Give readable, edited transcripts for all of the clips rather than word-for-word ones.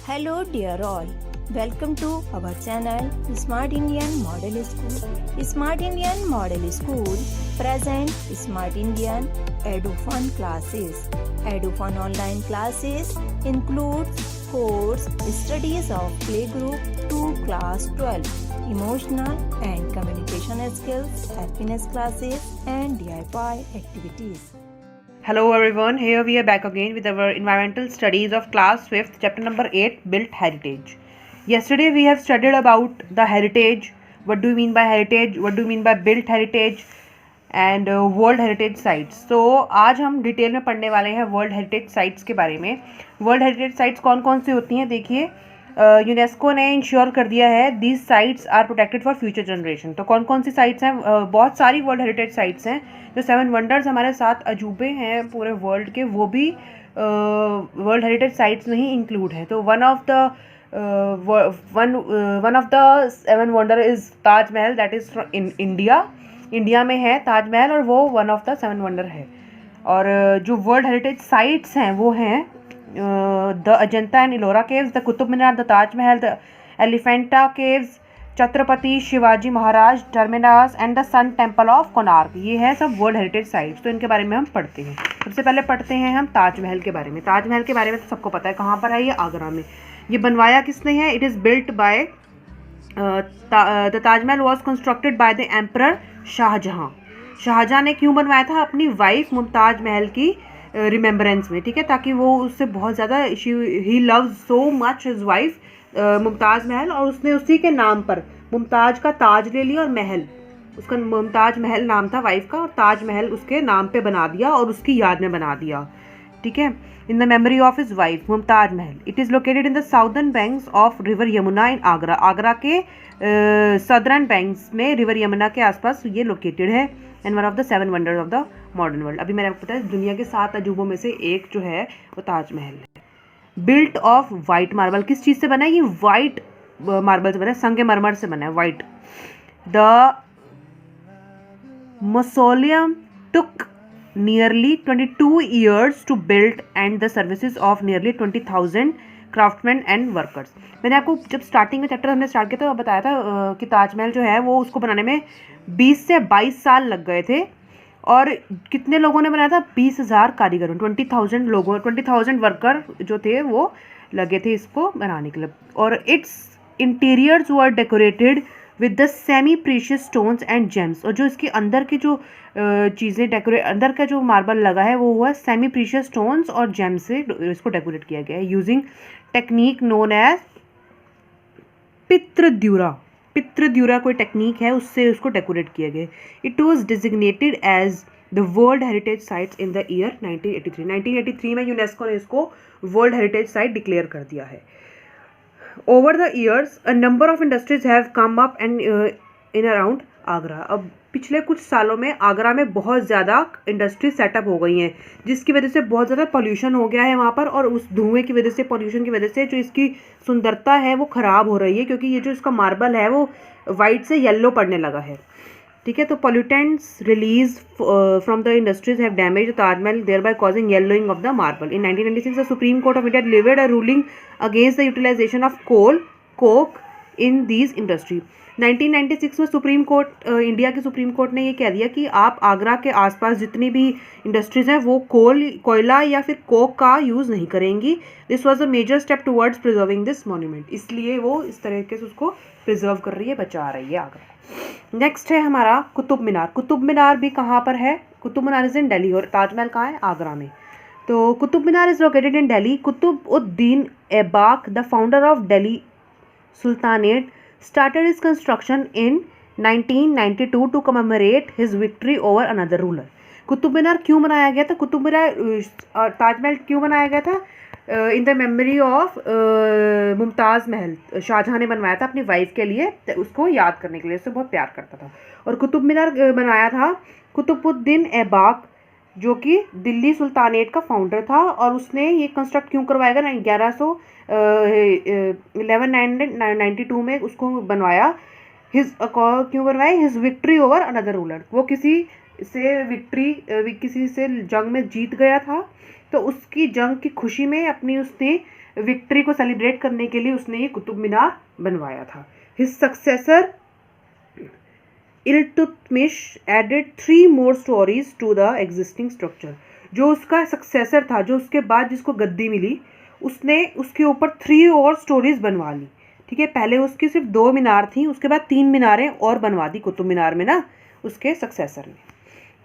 Hello dear all, welcome to our channel Smart Indian Model School. Smart Indian Model School present Smart Indian EduFun classes. EduFun online classes includes course studies of playgroup to class 12, emotional and communication skills, happiness classes and DIY activities. Hello everyone, here we are back again with our environmental studies of class 5th, chapter number 8, built heritage. Yesterday we have studied about the heritage, what do we mean by heritage, what do we mean by built heritage and world heritage sites. So आज हम detail में पढ़ने वाले हैं world heritage sites के बारे में. World heritage sites कौन कौन सी होती हैं देखिए. यूनेस्को ने इंश्योर कर दिया है these sites are protected for future generation. तो कौन कौन सी साइट्स हैं, बहुत सारी वर्ल्ड हेरिटेज साइट्स हैं. जो 7 वंडर्स हमारे साथ अजूबे हैं पूरे वर्ल्ड के, वो भी वर्ल्ड हेरिटेज साइट्स में ही इंक्लूड है. तो one of the 7 wonder is Taj Mahal, that is in India में है ताजमहल, और वो वन ऑफ द 7 वंडर है. और जो वर्ल्ड हेरिटेज साइट्स हैं वो हैं the Ajanta and Ellora caves, the Qutub Minar, the Taj Mahal, the Elephanta caves, Chhatrapati Shivaji Maharaj Terminus and the Sun Temple of Konark. ये है सब वर्ल्ड हेरिटेज साइट्स. तो इनके बारे में हम पढ़ते हैं. सबसे पहले पढ़ते हैं हम ताजमहल के बारे में. ताजमहल के बारे में तो सबको पता है, कहाँ पर है ये, आगरा में. ये बनवाया किसने है, it is built by the Taj Mahal was constructed by the emperor Shah Jahan. Shah Jahan ने क्यों बनवाया था, अपनी वाइफ मुमताज़ महल की रिमेम्बरेंस में, ठीक है, ताकि वो उससे बहुत ज़्यादा he loves so much his wife Mumtaz महल, और उसने उसी के नाम पर मुमताज़ का ताज ले लिया और महल, उसका मुमताज़ महल नाम था वाइफ का, और ताज महल उसके नाम पे बना दिया और उसकी याद में बना दिया, ठीक है, in the memory of his wife Mumtaz Mahal. It is located in the southern banks of river Yamuna in Agra. Agra के सदर्न बैंक्स में रिवर यमुना के आसपास ये लोकेटेड है. And one of the 7 wonders of the modern world. अभी मैंने आपको बताया दुनिया के 7 अजूबों में से एक जो है वो ताजमहल है. Built of white marble. किस चीज़ से बना है ये, वाइट मार्बल से बना है, संगमरमर से बना है, white. The mausoleum took nearly 22 years to build and the services of nearly 20,000 craftsman and workers. मैंने आपको जब स्टार्टिंग में चैप्टर हमने स्टार्ट किया था बताया था कि ताजमहल जो है वो उसको बनाने में 20 से 22 साल लग गए थे. और कितने लोगों ने बनाया था, 20,000 कारीगरों, 20,000 लोगों, 20,000 वर्कर जो थे वो लगे थे इसको बनाने के लिए. और it's interiors were decorated with the semi precious stones and James. और जो इसके अंदर की जो चीज़ें डेकोरेट, अंदर का जो मार्बल लगा है वो हुआ सेमी प्रीशियस स्टोन्स और जेम्स से इसको डेकोरेट किया गया है using technique known as pietra dura. Pietra dura कोई टेक्निक है, उससे उसको डेकोरेट किया गया. It was designated as the world heritage sites in the year 1983. 1983 में यूनेस्को ने इसको वर्ल्ड हेरिटेज साइट डिक्लेयर कर दिया है. Over the years a number of industries have come up and in around Agra. अब पिछले कुछ सालों में आगरा में बहुत ज़्यादा इंडस्ट्री सेटअप हो गई हैं, जिसकी वजह से बहुत ज़्यादा पोल्यूशन हो गया है वहाँ पर. और उस धुएं की वजह से, पोल्यूशन की वजह से जो इसकी सुंदरता है वो ख़राब हो रही है, क्योंकि ये जो इसका मार्बल है वो वाइट से येलो पड़ने लगा है, ठीक है. तो pollutants release from the industries have damage Taj Mahal thereby causing yellowing of the marble. In 1996 the Supreme Court of India delivered a ruling against the utilization of coke in these industry. 1996 में Supreme Court, India के Supreme Court ने ये कह दिया कि आप आगरा के आसपास जितनी भी इंडस्ट्रीज हैं वो कोयला या फिर कोक का यूज़ नहीं करेंगी. This was a major step towards preserving this monument. इसलिए वो इस तरीके से उसको प्रिजर्व कर रही है, बचा रही है आगरा. नेक्स्ट है हमारा कुतुब मीनार. कुतुब मीनार भी कहाँ पर है, कुतुब मीनार इज़ इन दिल्ली और ताजमहल कहाँ है, आगरा में. तो Qutub Minar is located in Delhi. Qutubuddin Aibak the founder of Delhi sultanate started his construction in 1992 to commemorate his victory over another ruler. Qutub Minar क्यों बनाया गया था, कुतुब मीनार ताजमहल क्यों बनाया गया था, इन द मेमोरी ऑफ मुमताज़ महल. शाहजहाँ ने बनवाया था अपनी वाइफ के लिए, उसको याद करने के लिए, उससे बहुत प्यार करता था. और कुतुब मीनार बनाया था कुतुबुद्दीन ऐबक, जो कि दिल्ली सुल्तानेट का फाउंडर था. और उसने ये कंस्ट्रक्ट क्यों करवाएगा, 1192 में उसको बनवाया. क्यों बनवाया, his victory over another ruler. वो किसी से जंग में जीत गया था, तो उसकी जंग की खुशी में अपनी उसने विक्ट्री को सेलिब्रेट करने के लिए उसने ये कुतुब मीनार बनवाया था। His successor Iltutmish added 3 more stories to the existing structure. जो उसका सक्सेसर था, जो उसके बाद जिसको गद्दी मिली, उसने उसके ऊपर 3 और स्टोरीज बनवा ली। ठीक है, पहले उसकी सिर्फ 2 मीनार थी, उसके बाद 3 मीनारें और बनवा दी कुतुब मीनार में ना उसके सक्सेसर ने।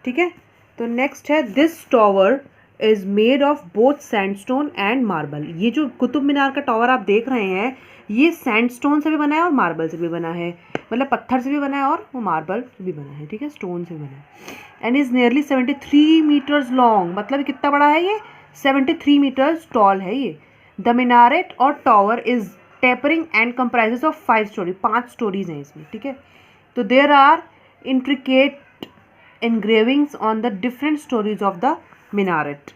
ठीक है, तो नेक्स्ट है this tower is made of both sandstone and marble. ये जो कुतुब मीनार का टॉवर आप देख रहे हैं, ये सैंडस्टोन से भी बना है और मार्बल से भी बना है, मतलब पत्थर से भी बना है और वो मार्बल से भी बना है। ठीक है, स्टोन से भी बना है। And is nearly 73 metres long, मतलब कितना बड़ा है ये, 73 मीटर्स टॉल है ये। द मीनारेट और tower is tapering and comprises of 5 storey, 5 storeys हैं इसमें। ठीक है, तो there are intricate engravings on the different stories of the minaret.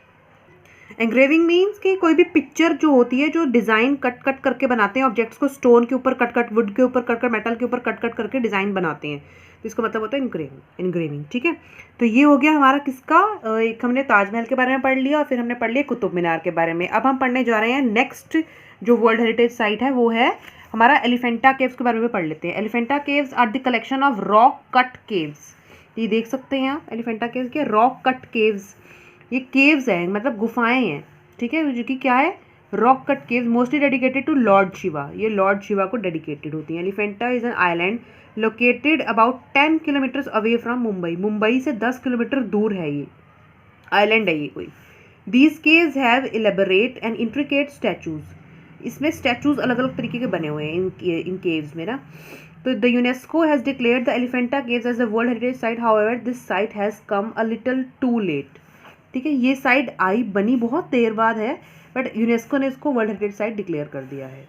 Engraving means कि कोई भी पिक्चर जो होती है, जो डिज़ाइन कट कट करके बनाते हैं ऑब्जेक्ट्स को, स्टोन के ऊपर कट कट, वुड के ऊपर कट कट, मेटल के ऊपर कट कट करके डिज़ाइन बनाते हैं, तो इसका मतलब होता है एंग्रेविंग। ठीक है, तो ये हो गया हमारा किसका, एक हमने ताजमहल के बारे में पढ़ लिया और फिर हमने पढ़ लिया कुतुब मीनार के बारे में। अब हम पढ़ने जा रहे हैं नेक्स्ट जो वर्ल्ड हेरिटेज साइट है, वो है हमारा एलिफेंटा केव्स के बारे में पढ़ लेते हैं। Elephanta caves are the collection of rock cut caves. ये देख सकते हैं आप एलिफेंटा केव्स के रॉक कट केव्स, ये केव्स हैं, मतलब गुफाएं हैं। ठीक है, जो कि क्या है, rock cut caves, mostly dedicated to Lord Shiva. ये लॉर्ड शिवा को डेडिकेटेड होती हैं। Elephanta is an island located about 10 kilometres away from Mumbai. Mumbai से 10 किलोमीटर दूर है ये आइलैंड है ये कोई। These caves have elaborate and intricate statues. इसमें स्टैचूज अलग अलग तरीके के बने हुए हैं इन केव्स में ना। तो the UNESCO has declared the Elephanta caves as the world heritage site, however this site has come a little too late. ठीक है, ये साइट बनी बहुत देर बाद है, बट यूनेस्को ने इसको वर्ल्ड हेरिटेज साइट डिक्लेयर कर दिया है।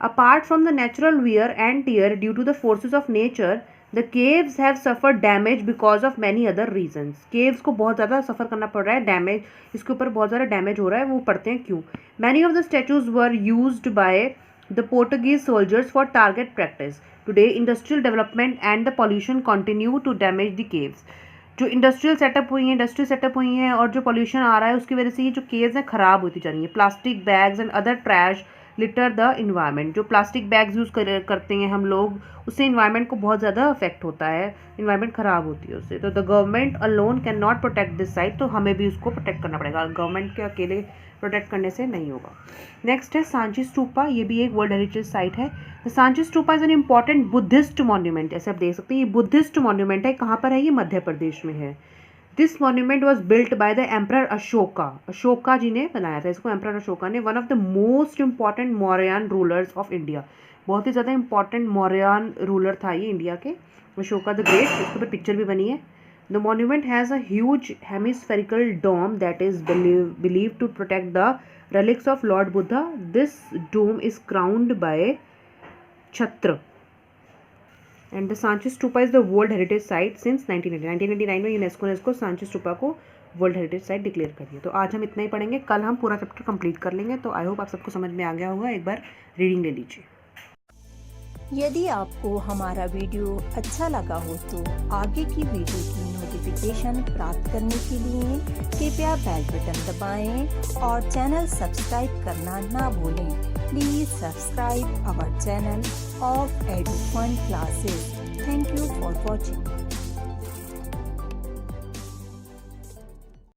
Apart from the natural wear and tear due to the forces of nature, the caves have suffered damage because of many other reasons. Caves को बहुत ज़्यादा सफ़र करना पड़ रहा है, डैमेज, इसके ऊपर बहुत ज़्यादा डैमेज हो रहा है। वो पड़ते हैं क्यों? Many of the statues were used by the Portuguese soldiers for target practice. Today, industrial development and the pollution continue to damage the caves. जो इंडस्ट्रियल सेटअप हुई हैं और जो पॉल्यूशन आ रहा है उसकी वजह से ये जो केव्स हैं ख़राब होती जा रही हैं। Plastic bags and other trash litre the environment. जो प्लास्टिक बैग्स यूज़ करते हैं हम लोग, उससे इन्वायरमेंट को बहुत ज़्यादा अफेक्ट होता है, इन्वायरमेंट ख़राब होती है उससे। तो the government alone can not protect this site, तो हमें भी उसको प्रोटेक्ट करना पड़ेगा, गवर्नमेंट के अकेले प्रोटेक्ट करने से नहीं होगा। नेक्स्ट है सांची स्तूपा, ये भी एक वर्ल्ड हेरिटेज साइट है। The Sanchi stupa is an important Buddhist monument. ऐसे आप देख सकते हैं, ये बुद्धिस्ट मॉन्यूमेंट है। कहाँ पर है ये? मध्य प्रदेश में है। This monument was built by the emperor Ashoka. Ashoka ji ने बनाया था इसको, एम्परर अशोका ने। One of the most important Mauryan rulers of India, बहुत ही ज़्यादा इंपॉर्टेंट मौर्यन रूलर था ये इंडिया के, अशोका द ग्रेट। इसके ऊपर पिक्चर भी बनी है। The monument has a huge hemispherical dome that is believed to protect the relics of Lord Buddha. This dome is crowned by Chhatra. And the Sanchi Stupa is the World Heritage Site since 1999 में UNESCO ने इसको सांची स्तूपा को world heritage site declare कर दिया। तो आज हम इतना ही पढ़ेंगे, कल हम पूरा चैप्टर कंप्लीट कर लेंगे। तो आई होप आप सबको समझ में आ गया होगा। एक बार रीडिंग ले लीजिए। यदि आपको हमारा वीडियो अच्छा लगा हो तो आगे की वीडियो की नोटिफिकेशन प्राप्त करने के लिए कृपया बेल बटन दबाएं और चैनल सब्सक्राइब करना ना भूलें। Please subscribe our channel of Edufun classes. Thank you for watching.